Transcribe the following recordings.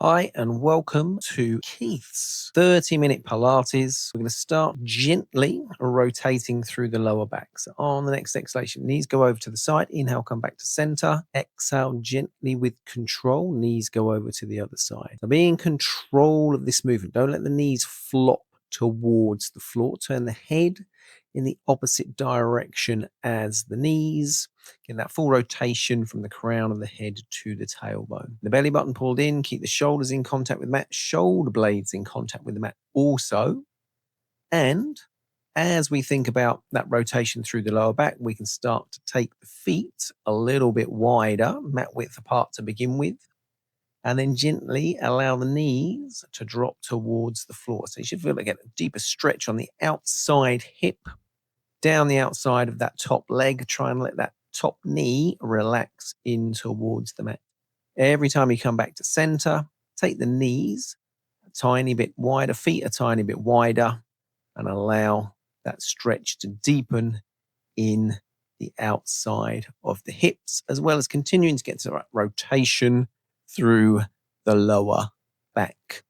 Hi, and welcome to Keith's 30-minute Pilates. We're going to start gently rotating through the lower back. So on the next exhalation, knees go over to the side. Inhale, come back to center. Exhale gently with control. Knees go over to the other side. So be in control of this movement. Don't let the knees flop towards the floor. Turn the head in the opposite direction as the knees. Get that full rotation from the crown of the head to the tailbone. The belly button pulled in, keep the shoulders in contact with the mat, shoulder blades in contact with the mat also. And as we think about that rotation through the lower back, we can start to take the feet a little bit wider, mat width apart to begin with, and then gently allow the knees to drop towards the floor. So you should feel like get a deeper stretch on the outside hip, down the outside of that top leg. Try and let that top knee relax in towards the mat. Every time you come back to center, take the knees a tiny bit wider, feet a tiny bit wider, and allow that stretch to deepen in the outside of the hips, as well as continuing to get to that rotation through the lower back.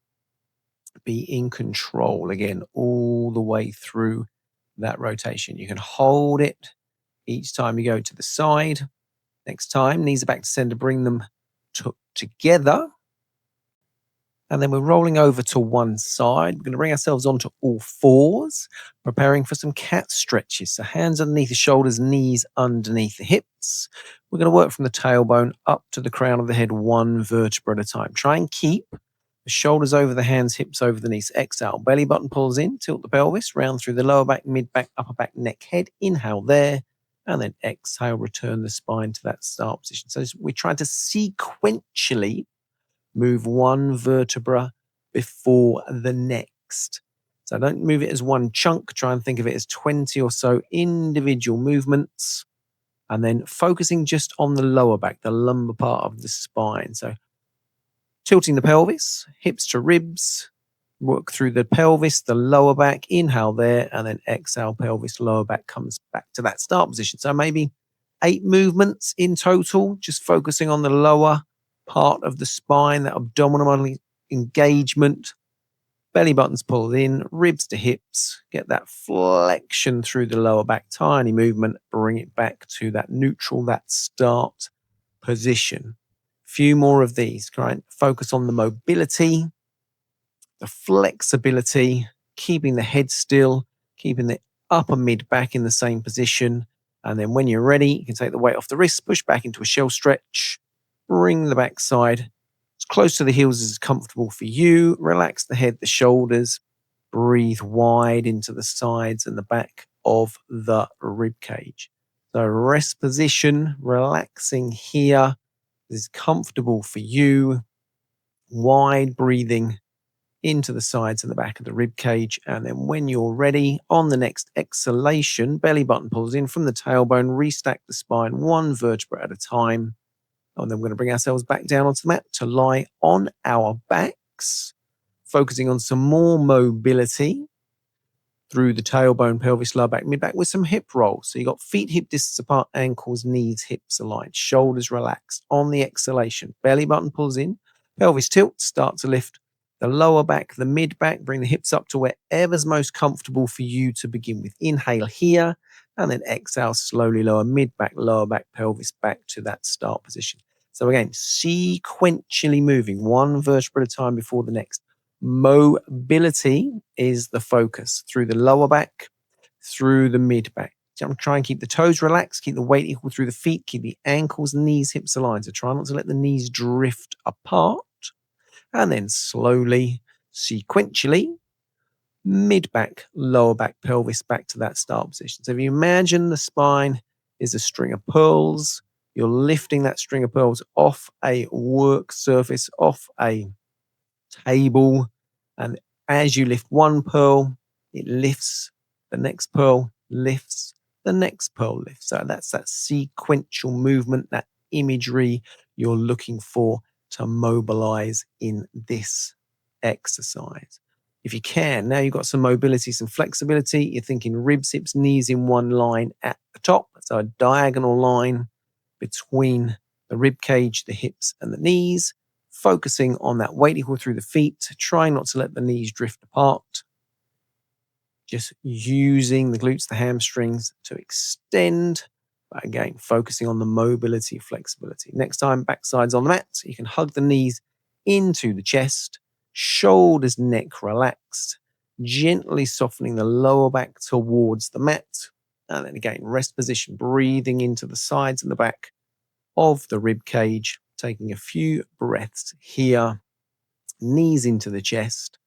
Be in control again all the way through that rotation. You can hold it each time you go to the side. Next time, knees are back to center, bring them together. And then we're rolling over to one side. We're going to bring ourselves onto all fours, preparing for some cat stretches. So hands underneath the shoulders, knees underneath the hips. We're going to work from the tailbone up to the crown of the head, one vertebra at a time. Try and keep the shoulders over the hands, hips over the knees. Exhale, belly button pulls in, tilt the pelvis, round through the lower back, mid back, upper back, neck, head. Inhale there. And then exhale, return the spine to that start position. So we're trying to sequentially move one vertebra before the next. So don't move it as one chunk. Try and think of it as 20 or so individual movements. And then focusing just on the lower back, the lumbar part of the spine. So tilting the pelvis, hips to ribs, work through the pelvis, the lower back, inhale there, and then exhale, pelvis, lower back comes back to that start position. So maybe 8 movements in total, just focusing on the lower part of the spine, that abdominal engagement, belly buttons pulled in, ribs to hips, get that flexion through the lower back, tiny movement, bring it back to that neutral, that start position. Few more of these. Try and focus on the mobility, the flexibility, keeping the head still, keeping the upper mid back in the same position. And then when you're ready, you can take the weight off the wrist, push back into a shell stretch, bring the backside as close to the heels as is comfortable for you. Relax the head, the shoulders, breathe wide into the sides and the back of the rib cage. So rest position, relaxing here. This is comfortable for you. Wide breathing into the sides and the back of the rib cage. And then when you're ready, on the next exhalation, belly button pulls in from the tailbone, restack the spine one vertebra at a time. And then we're going to bring ourselves back down onto the mat to lie on our backs, focusing on some more mobility through the tailbone, pelvis, lower back, mid back with some hip rolls. So you got feet hip distance apart, ankles, knees, hips aligned, shoulders relaxed. On the exhalation, belly button pulls in, pelvis tilt, start to lift the lower back, the mid back, bring the hips up to wherever's most comfortable for you to begin with. Inhale here, and then exhale, slowly lower mid back, lower back, pelvis back to that start position. So again, sequentially moving one vertebra at a time before the next. Mobility is the focus through the lower back, through the mid back. Try and keep the toes relaxed, keep the weight equal through the feet, keep the ankles, knees, hips aligned. So try not to let the knees drift apart. And then slowly, sequentially, mid back, lower back, pelvis back to that start position. So if you imagine the spine is a string of pearls, you're lifting that string of pearls off a work surface, off a table, and as you lift one pearl, it lifts, the next pearl lifts, the next pearl lifts. So that's that sequential movement, that imagery you're looking for to mobilize in this exercise. If you can, now you've got some mobility, some flexibility. You're thinking ribs, hips, knees in one line at the top. So a diagonal line between the rib cage, the hips, and the knees. focusing on that weight equal through the feet, trying not to let the knees drift apart. Just using the glutes, the hamstrings to extend. But again, focusing on the mobility, flexibility. Next time, backside's on the mat. So you can hug the knees into the chest, shoulders, neck relaxed, gently softening the lower back towards the mat. And then again, rest position, breathing into the sides and the back of the rib cage, taking a few breaths here, knees into the chest,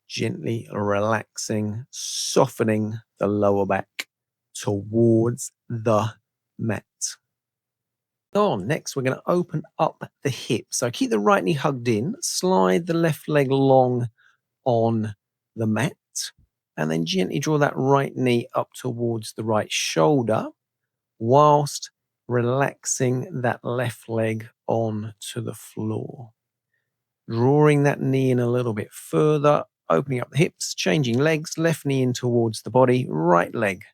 gently relaxing, softening the lower back towards the mat. Next, we're going to open up the hips. So keep the right knee hugged in, slide the left leg long on the mat, and then gently draw that right knee up towards the right shoulder whilst relaxing that left leg onto the floor. Drawing that knee in a little bit further, opening up the hips, changing legs, left knee in towards the body, right leg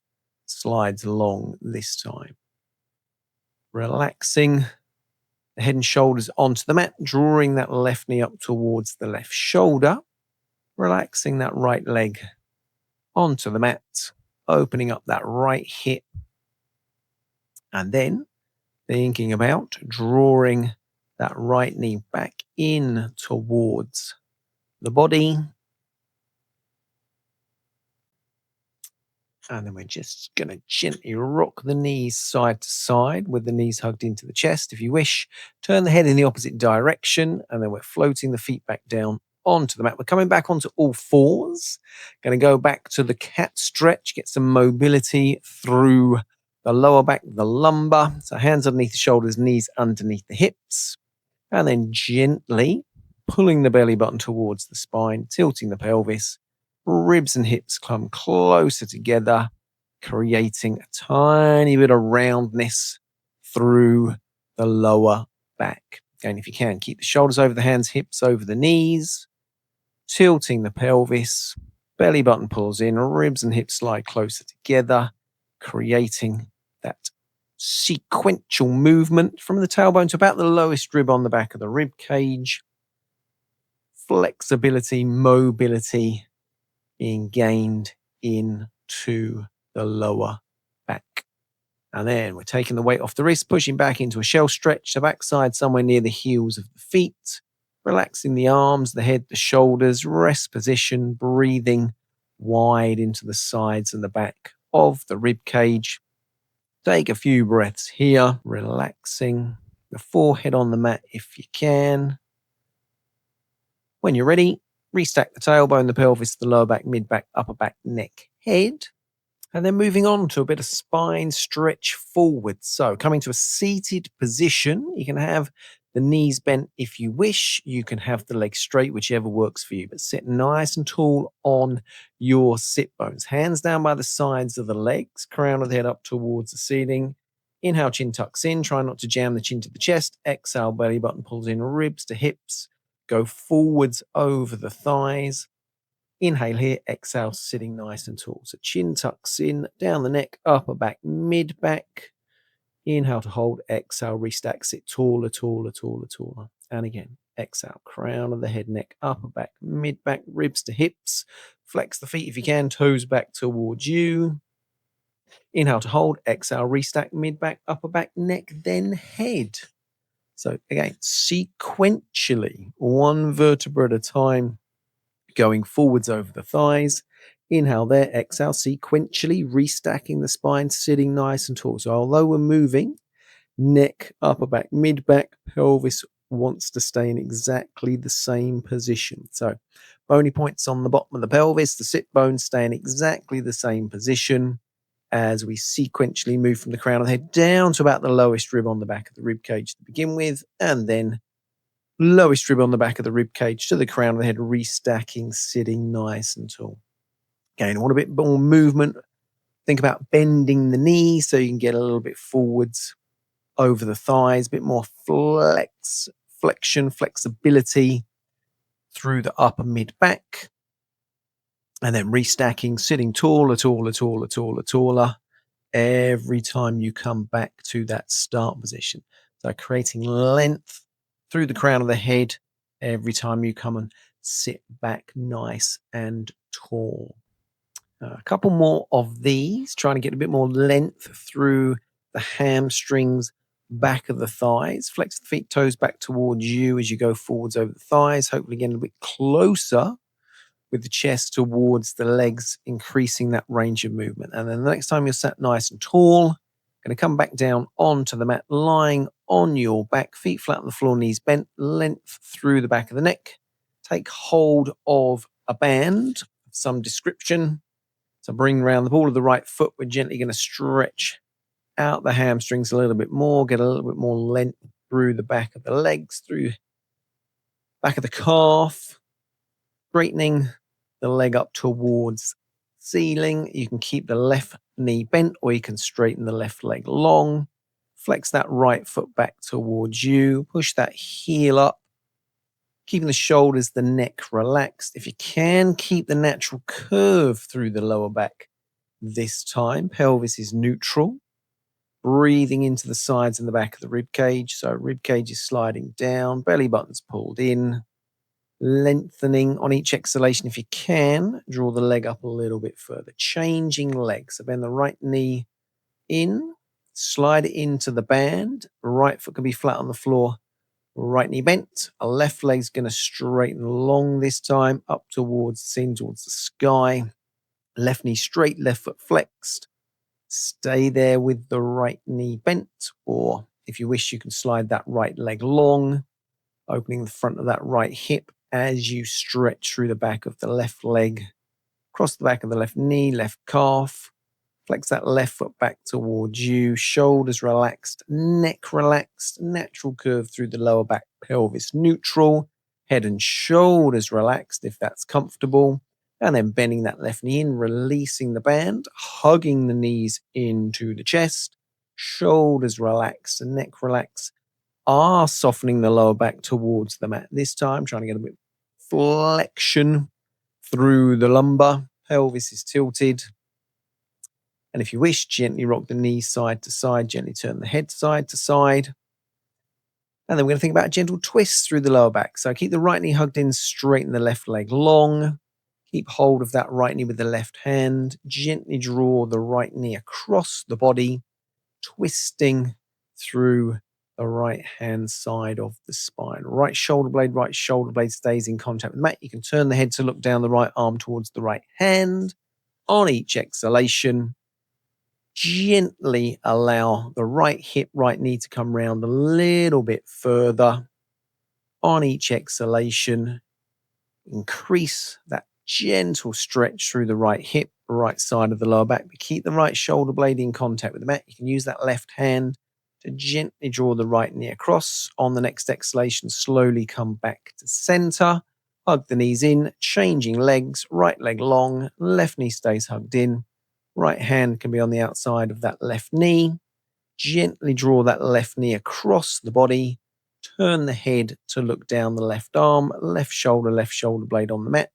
slides along this time. Relaxing the head and shoulders onto the mat, drawing that left knee up towards the left shoulder, relaxing that right leg onto the mat, opening up that right hip, and then thinking about drawing that right knee back in towards the body. And then we're just going to gently rock the knees side to side with the knees hugged into the chest. If you wish, turn the head in the opposite direction, and then we're floating the feet back down onto the mat. We're coming back onto all fours. Going to go back to the cat stretch, get some mobility through the lower back, the lumbar. So hands underneath the shoulders, knees underneath the hips. And then gently pulling the belly button towards the spine, tilting the pelvis. Ribs and hips come closer together, creating a tiny bit of roundness through the lower back. And if you can, keep the shoulders over the hands, hips over the knees, tilting the pelvis, belly button pulls in, ribs and hips slide closer together, creating that sequential movement from the tailbone to about the lowest rib on the back of the rib cage. Flexibility, mobility being gained into the lower back. And then we're taking the weight off the wrist, pushing back into a shell stretch, the backside somewhere near the heels of the feet, relaxing the arms, the head, the shoulders, rest position, breathing wide into the sides and the back of the rib cage. Take a few breaths here, relaxing the forehead on the mat if you can. When you're ready, restack the tailbone, the pelvis, the lower back, mid back, upper back, neck, head. And then moving on to a bit of spine stretch forward. So coming to a seated position, you can have the knees bent if you wish. You can have the legs straight, whichever works for you. But sit nice and tall on your sit bones. Hands down by the sides of the legs, crown of the head up towards the ceiling. Inhale, chin tucks in. Try not to jam the chin to the chest. Exhale, belly button pulls in, ribs to hips. Go forwards over the thighs. Inhale here, exhale, sitting nice and tall. So chin tucks in, down the neck, upper back, mid back. Inhale to hold, exhale, restack, sit taller, taller, taller, taller. And again, exhale, crown of the head, neck, upper back, mid back, ribs to hips. Flex the feet if you can, toes back towards you. Inhale to hold, exhale, restack, mid back, upper back, neck, then head. So again, sequentially, one vertebra at a time, going forwards over the thighs. Inhale there, exhale, sequentially restacking the spine, sitting nice and tall. So although we're moving, neck, upper back, mid back, pelvis wants to stay in exactly the same position. So bony points on the bottom of the pelvis, the sit bones stay in exactly the same position as we sequentially move from the crown of the head down to about the lowest rib on the back of the rib cage to begin with, and then lowest rib on the back of the rib cage to the crown of the head, restacking, sitting nice and tall. Again, want a bit more movement. Think about bending the knee so you can get a little bit forwards over the thighs, a bit more flexion, flexibility through the upper mid back. And then restacking, sitting taller, taller, taller, taller, taller every time you come back to that start position. So creating length through the crown of the head, every time you come and sit back nice and tall. A couple more of these, trying to get a bit more length through the hamstrings, back of the thighs. Flex the feet, toes back towards you as you go forwards over the thighs. Hopefully getting a bit closer with the chest towards the legs, increasing that range of movement. And then the next time you're sat nice and tall, going to come back down onto the mat, lying on your back, feet flat on the floor, knees bent, length through the back of the neck. Take hold of a band of some description. So bring around the ball of the right foot. We're gently going to stretch out the hamstrings a little bit more, get a little bit more length through the back of the legs, through back of the calf, straightening the leg up towards ceiling. You can keep the left knee bent, or you can straighten the left leg long. Flex that right foot back towards you. Push that heel up, keeping the shoulders, the neck relaxed. If you can, keep the natural curve through the lower back. This time, pelvis is neutral. Breathing into the sides and the back of the rib cage. So rib cage is sliding down, belly button's pulled in. Lengthening on each exhalation. If you can, draw the leg up a little bit further. Changing legs. So bend the right knee in, slide it into the band. Right foot can be flat on the floor. Right knee bent. A left leg's going to straighten long this time, up towards the ceiling, towards the sky. Left knee straight, left foot flexed. Stay there with the right knee bent, or if you wish, you can slide that right leg long, opening the front of that right hip as you stretch through the back of the left leg, across the back of the left knee, left calf. Flex that left foot back towards you, shoulders relaxed, neck relaxed, natural curve through the lower back, pelvis neutral, head and shoulders relaxed if that's comfortable. And then bending that left knee in, releasing the band, hugging the knees into the chest, shoulders relaxed, and neck relaxed. Are softening the lower back towards the mat this time, trying to get a bit of flexion through the lumbar. Pelvis is tilted. And if you wish, gently rock the knees side to side, gently turn the head side to side. And then we're going to think about a gentle twist through the lower back. So keep the right knee hugged in, straighten the left leg long. Keep hold of that right knee with the left hand. Gently draw the right knee across the body, twisting through the right hand side of the spine. Right shoulder blade stays in contact with the mat. You can turn the head to look down, the right arm towards the right hand. On each exhalation, gently allow the right hip, right knee to come round a little bit further. On each exhalation, increase that gentle stretch through the right hip, right side of the lower back, but keep the right shoulder blade in contact with the mat. You can use that left hand to gently draw the right knee across. On the next exhalation, slowly come back to center. Hug the knees in, changing legs, right leg long, left knee stays hugged in. Right hand can be on the outside of that left knee. Gently draw that left knee across the body. Turn the head to look down the left arm, left shoulder blade on the mat.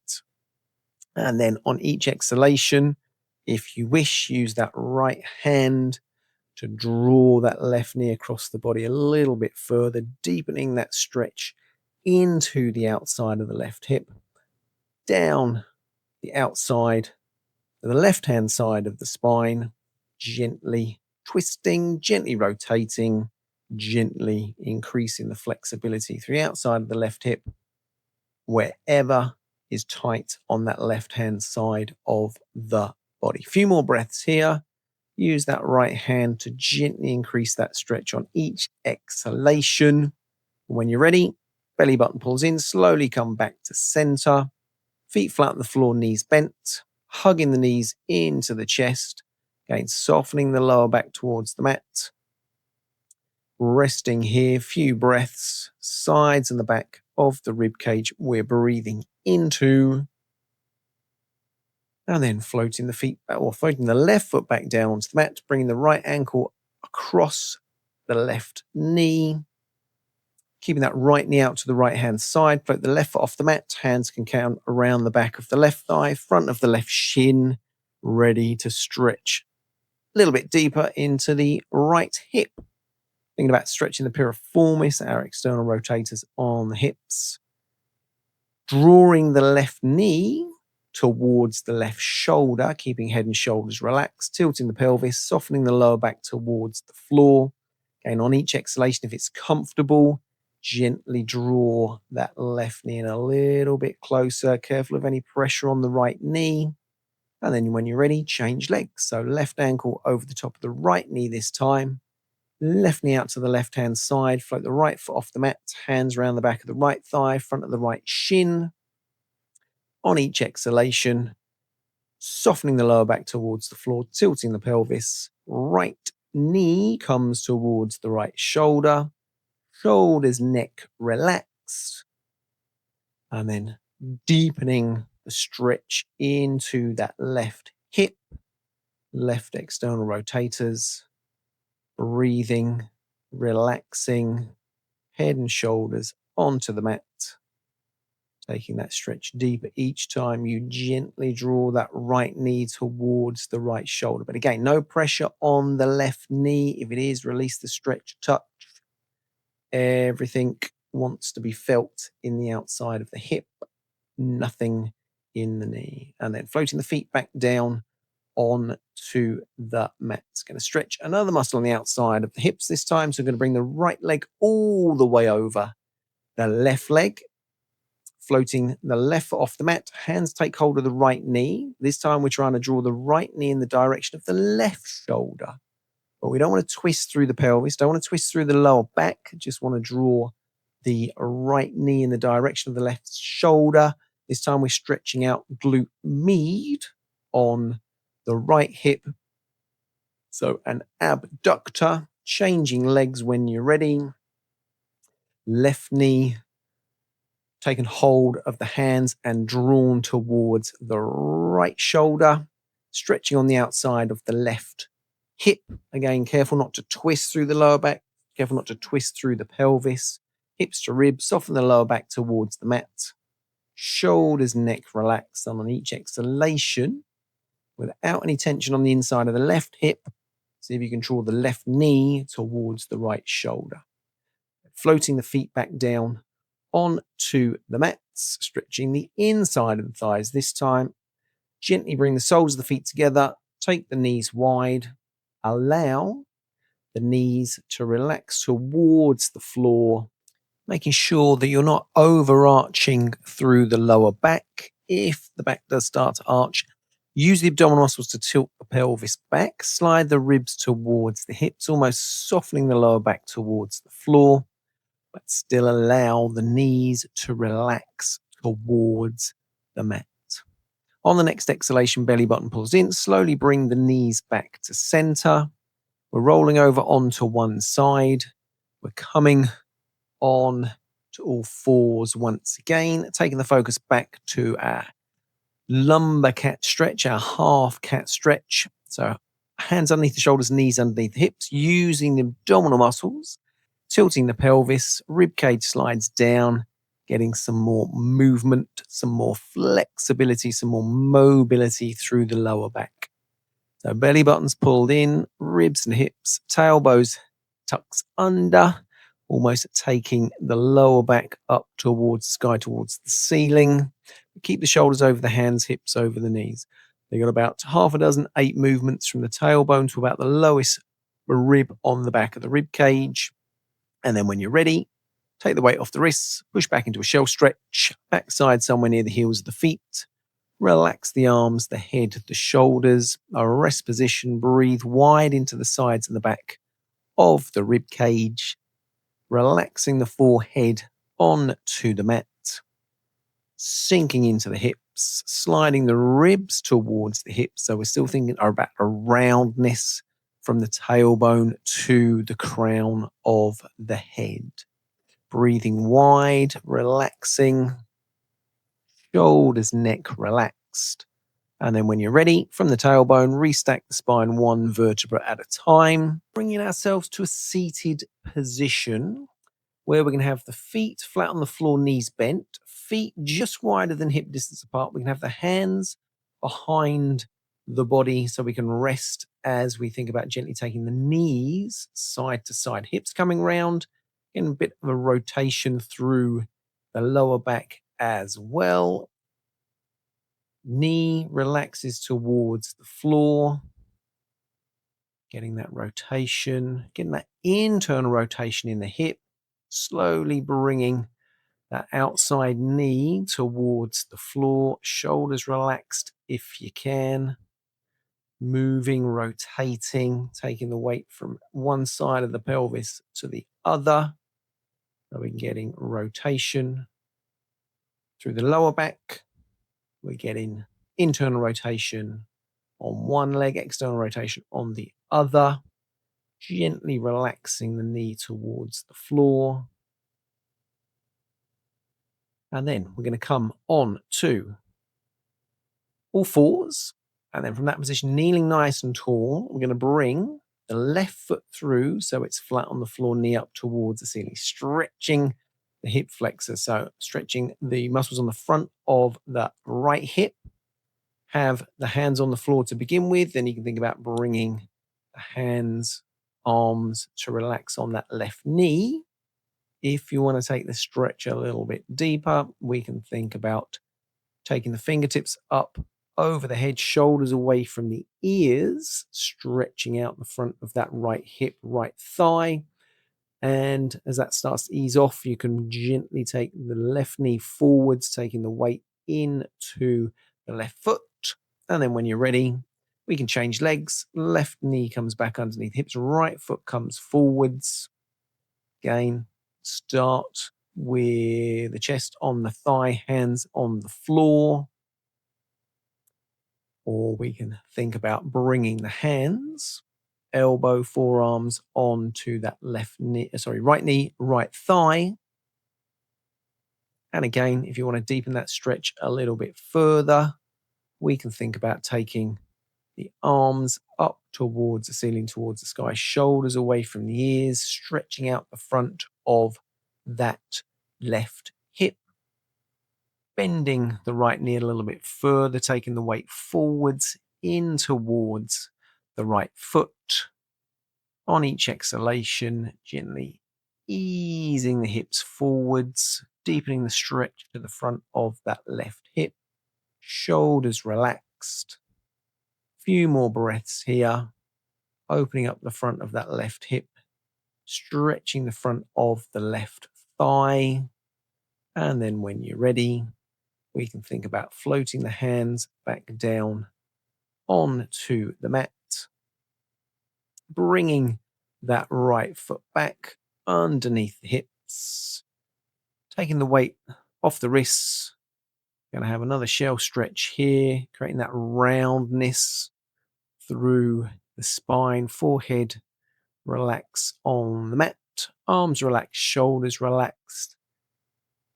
And then on each exhalation, if you wish, use that right hand to draw that left knee across the body a little bit further, deepening that stretch into the outside of the left hip, down the outside of the left-hand side of the spine, gently twisting, gently rotating, gently increasing the flexibility through the outside of the left hip, wherever is tight on that left-hand side of the body. A few more breaths here. Use that right hand to gently increase that stretch on each exhalation. When you're ready, belly button pulls in, slowly come back to center. Feet flat on the floor, knees bent, hugging the knees into the chest. Again, softening the lower back towards the mat. Resting here, few breaths, sides and the back of the rib cage we're breathing into. And then floating the feet back, or floating the left foot back down onto the mat, bringing the right ankle across the left knee. Keeping that right knee out to the right hand side, float the left foot off the mat. Hands can count around the back of the left thigh, front of the left shin, ready to stretch a little bit deeper into the right hip. Thinking about stretching the piriformis, our external rotators on the hips. Drawing the left knee towards the left shoulder, keeping head and shoulders relaxed, tilting the pelvis, softening the lower back towards the floor. Again, on each exhalation, if it's comfortable, gently draw that left knee in a little bit closer. Careful of any pressure on the right knee. And then when you're ready, change legs. So left ankle over the top of the right knee this time. Left knee out to the left-hand side. Float the right foot off the mat. Hands around the back of the right thigh, front of the right shin. On each exhalation, softening the lower back towards the floor, tilting the pelvis. Right knee comes towards the right shoulder. Shoulders, neck relaxed. And then deepening the stretch into that left hip, left external rotators. Breathing, relaxing, head and shoulders onto the mat. Taking that stretch deeper each time you gently draw that right knee towards the right shoulder. But again, no pressure on the left knee. If it is, release the stretch, touch. Everything wants to be felt in the outside of the hip, nothing in the knee. And then floating the feet back down onto the mat. It's going to stretch another muscle on the outside of the hips this time. So we're going to bring the right leg all the way over the left leg. Floating the left foot off the mat, hands take hold of the right knee. This time we're trying to draw the right knee in the direction of the left shoulder. But we don't want to twist through the pelvis, don't want to twist through the lower back, just want to draw the right knee in the direction of the left shoulder. This time we're stretching out glute med on the right hip. So an abductor, changing legs when you're ready. Left knee taken hold of the hands and drawn towards the right shoulder, stretching on the outside of the left hip. Again, careful not to twist through the lower back, careful not to twist through the pelvis. Hips to ribs, soften the lower back towards the mat. Shoulders, neck relaxed on each exhalation without any tension on the inside of the left hip. See if you can draw the left knee towards the right shoulder. Floating the feet back down onto the mats, stretching the inside of the thighs this time. Gently bring the soles of the feet together, take the knees wide, allow the knees to relax towards the floor, making sure that you're not overarching through the lower back. If the back does start to arch, use the abdominal muscles to tilt the pelvis back, slide the ribs towards the hips, almost softening the lower back towards the floor, but still allow the knees to relax towards the mat. On the next exhalation, belly button pulls in. Slowly bring the knees back to center. We're rolling over onto one side. We're coming on to all fours once again, taking the focus back to our lumbar cat stretch, our half cat stretch. So hands underneath the shoulders, knees underneath the hips, using the abdominal muscles. Tilting the pelvis, rib cage slides down, getting some more movement, some more flexibility, some more mobility through the lower back. So belly buttons pulled in, ribs and hips, tailbones tucks under, almost taking the lower back up towards the sky, towards the ceiling. Keep the shoulders over the hands, hips over the knees. They've got about half a dozen, 8 movements from the tailbone to about the lowest rib on the back of the rib cage. And then when you're ready, take the weight off the wrists, push back into a shell stretch, backside somewhere near the heels of the feet. Relax the arms, the head, the shoulders. A rest position, breathe wide into the sides and the back of the rib cage. Relaxing the forehead onto the mat. Sinking into the hips, sliding the ribs towards the hips. So we're still thinking about a roundness from the tailbone to the crown of the head. Breathing wide, relaxing, shoulders, neck relaxed. And then when you're ready, from the tailbone, restack the spine 1 vertebra at a time, bringing ourselves to a seated position where we're going to have the feet flat on the floor, knees bent, feet just wider than hip distance apart. We can have the hands behind the body so we can rest as we think about gently taking the knees side to side, hips coming round, getting a bit of a rotation through the lower back as well. Knee relaxes towards the floor. Getting that rotation, getting that internal rotation in the hip, slowly bringing that outside knee towards the floor, shoulders relaxed if you can, moving, rotating, taking the weight from one side of the pelvis to the other. So we're getting rotation through the lower back. We're getting internal rotation on one leg, external rotation on the other. Gently relaxing the knee towards the floor. And then we're going to come on to all fours. And then from that position, kneeling nice and tall, we're going to bring the left foot through so it's flat on the floor, knee up towards the ceiling, stretching the hip flexor. So stretching the muscles on the front of the right hip. Have the hands on the floor to begin with. Then you can think about bringing the hands, arms to relax on that left knee. If you want to take the stretch a little bit deeper, we can think about taking the fingertips up over the head, shoulders away from the ears, stretching out the front of that right hip, right thigh. And as that starts to ease off, you can gently take the left knee forwards, taking the weight into the left foot. And then when you're ready, we can change legs. Left knee comes back underneath hips, right foot comes forwards. Again, start with the chest on the thigh, hands on the floor. Or we can think about bringing the hands, elbow, forearms onto that right knee, right thigh. And again, if you want to deepen that stretch a little bit further, we can think about taking the arms up towards the ceiling, towards the sky, shoulders away from the ears, stretching out the front of that left hip, bending the right knee a little bit further, taking the weight forwards in towards the right foot. On each exhalation, gently easing the hips forwards, deepening the stretch to the front of that left hip, shoulders relaxed. Few more breaths here, opening up the front of that left hip, stretching the front of the left thigh. And then when you're ready, we can think about floating the hands back down onto the mat, bringing that right foot back underneath the hips, taking the weight off the wrists. Going to have another shell stretch here, creating that roundness through the spine, forehead relax on the mat, arms relaxed, shoulders relaxed,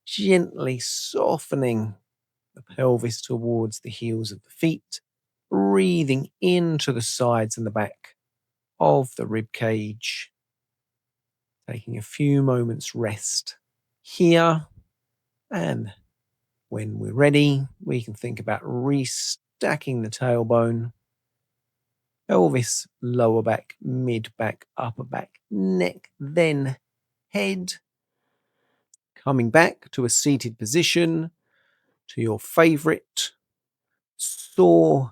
gently softening the pelvis towards the heels of the feet, breathing into the sides and the back of the rib cage, taking a few moments rest here. And when we're ready, we can think about restacking the tailbone, pelvis, lower back, mid back, upper back, neck, then head. Coming back to a seated position, to your favorite saw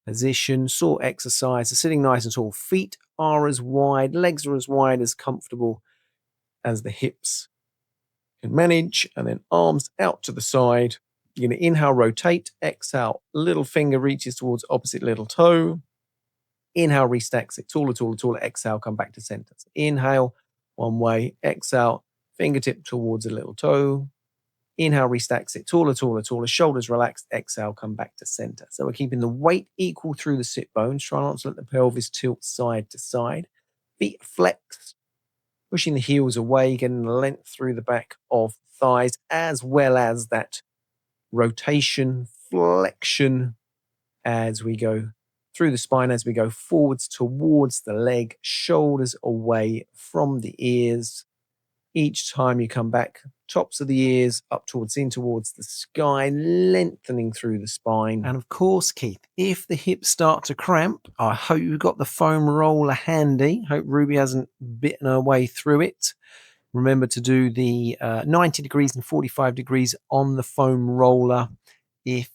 position, saw exercise. So sitting nice and tall, feet are as wide, legs are as wide, as comfortable as the hips can manage, and then arms out to the side. You're going to inhale, rotate, exhale, little finger reaches towards opposite little toe. Inhale, restacks it, taller, taller, taller. Exhale, come back to center. So inhale, one way. Exhale, fingertip towards a little toe. Inhale, restacks it, taller, taller, taller. Shoulders relaxed. Exhale, come back to center. So we're keeping the weight equal through the sit bones. Try not to let the pelvis tilt side to side. Feet flexed, pushing the heels away, getting the length through the back of the thighs, as well as that rotation, flexion as we go through the spine, as we go forwards towards the leg, shoulders away from the ears. Each time you come back, tops of the ears up towards the sky, lengthening through the spine. And of course, Keith, if the hips start to cramp, I hope you've got the foam roller handy. Hope Ruby hasn't bitten her way through it. Remember to do the 90 degrees and 45 degrees on the foam roller if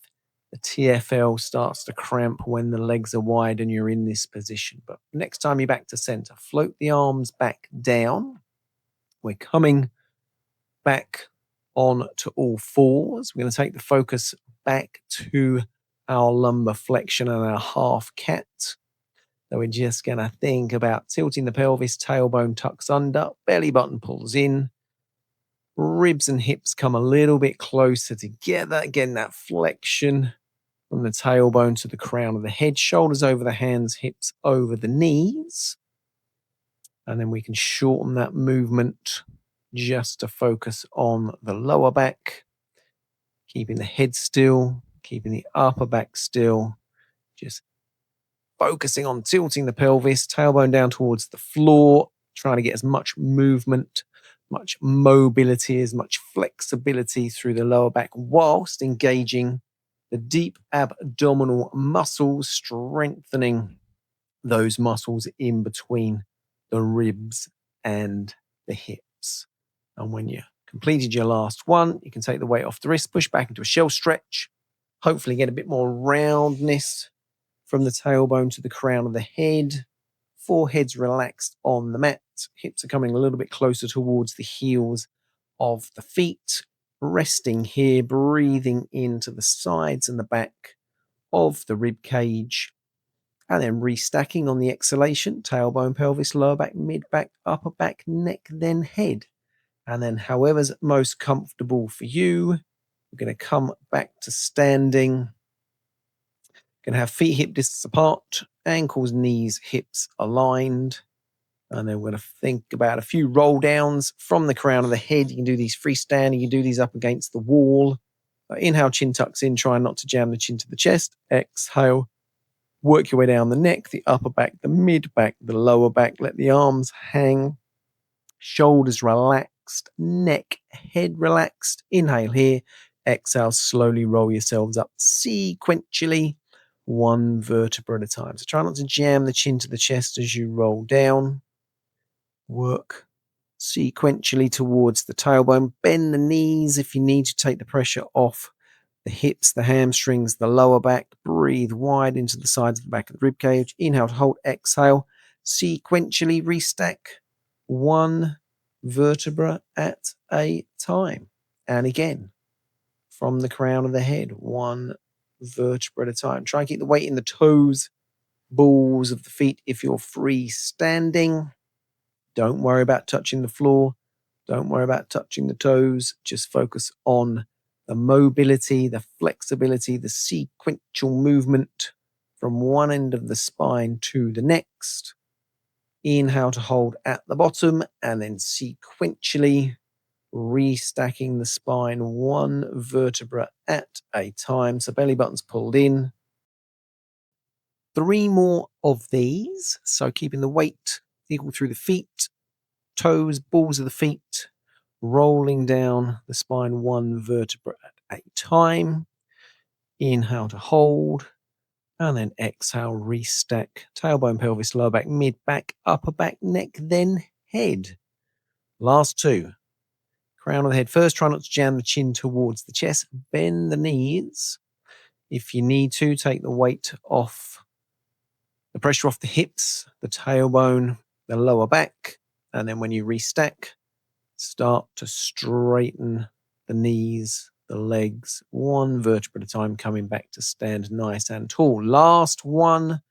the TFL starts to cramp when the legs are wide and you're in this position. But next time you're back to center, float the arms back down. We're coming back on to all fours. We're going to take the focus back to our lumbar flexion and our half cat. So we're just going to think about tilting the pelvis, tailbone tucks under, belly button pulls in, ribs and hips come a little bit closer together. Again, that flexion from the tailbone to the crown of the head, shoulders over the hands, hips over the knees. And then we can shorten that movement just to focus on the lower back, keeping the head still, keeping the upper back still, just focusing on tilting the pelvis, tailbone down towards the floor, trying to get as much movement, much mobility, as much flexibility through the lower back whilst engaging the deep abdominal muscles, strengthening those muscles in between the ribs and the hips. And when you completed your last one, you can take the weight off the wrist, push back into a shell stretch, hopefully get a bit more roundness from the tailbone to the crown of the head. Forehead's relaxed on the mat. Hips are coming a little bit closer towards the heels of the feet. Resting here, breathing into the sides and the back of the rib cage. And then restacking on the exhalation, tailbone, pelvis, lower back, mid back, upper back, neck, then head. And then however's most comfortable for you, we're going to come back to standing. Going to have feet hip distance apart, ankles, knees, hips aligned. And then we're going to think about a few roll downs from the crown of the head. You can do these freestanding, you can do these up against the wall. Inhale, chin tucks in, try not to jam the chin to the chest. Exhale, work your way down the neck, the upper back, the mid back, the lower back. Let the arms hang, shoulders relaxed, neck, head relaxed. Inhale here, exhale, slowly roll yourselves up sequentially, one vertebra at a time. So try not to jam the chin to the chest as you roll down. Work sequentially towards the tailbone. Bend the knees if you need to take the pressure off the hips, the hamstrings, the lower back. Breathe wide into the sides of the back of the rib cage. Inhale to hold, exhale. Sequentially restack one vertebra at a time. And again, from the crown of the head, one vertebra at a time. Try and keep the weight in the toes, balls of the feet if you're free standing. Don't worry about touching the floor. Don't worry about touching the toes. Just focus on the mobility, the flexibility, the sequential movement from one end of the spine to the next. Inhale to hold at the bottom and then sequentially restacking the spine one vertebra at a time. So belly button's pulled in. 3 more of these. So keeping the weight equal through the feet, toes, balls of the feet, rolling down the spine one vertebra at a time. Inhale to hold, and then exhale, restack. Tailbone, pelvis, lower back, mid back, upper back, neck, then head. Last 2. Crown of the head first. Try not to jam the chin towards the chest. Bend the knees. If you need to, take the weight off, the pressure off the hips, the tailbone, the lower back. And then when you restack, start to straighten the knees, the legs, one vertebra at a time, coming back to stand nice and tall. Last one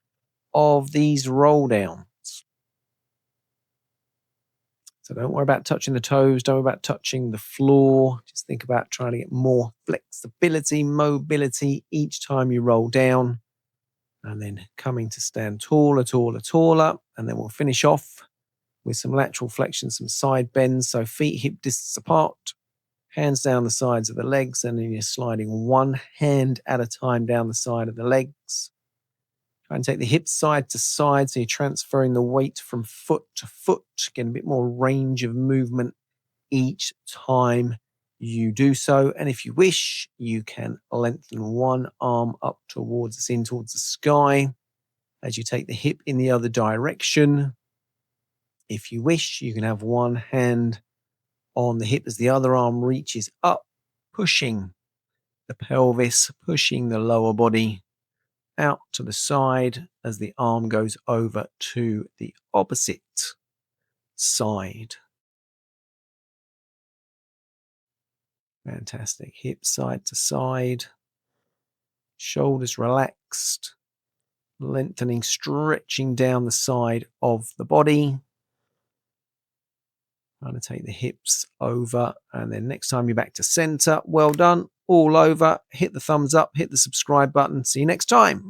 of these roll downs. So don't worry about touching the toes. Don't worry about touching the floor. Just think about trying to get more flexibility, mobility each time you roll down. And then coming to stand taller, taller, taller. And then we'll finish off with some lateral flexion, some side bends. So feet hip distance apart, hands down the sides of the legs, and then you're sliding one hand at a time down the side of the legs. Try and take the hips side to side, so you're transferring the weight from foot to foot, getting a bit more range of movement each time you do so. And if you wish, you can lengthen one arm up towards the sky as you take the hip in the other direction. If you wish, you can have one hand on the hip as the other arm reaches up, pushing the pelvis, pushing the lower body out to the side as the arm goes over to the opposite side. Fantastic. Hips side to side, shoulders relaxed, lengthening, stretching down the side of the body. Trying to take the hips over, and then next time you're back to center. Well done. All over. Hit the thumbs up, hit the subscribe button. See you next time.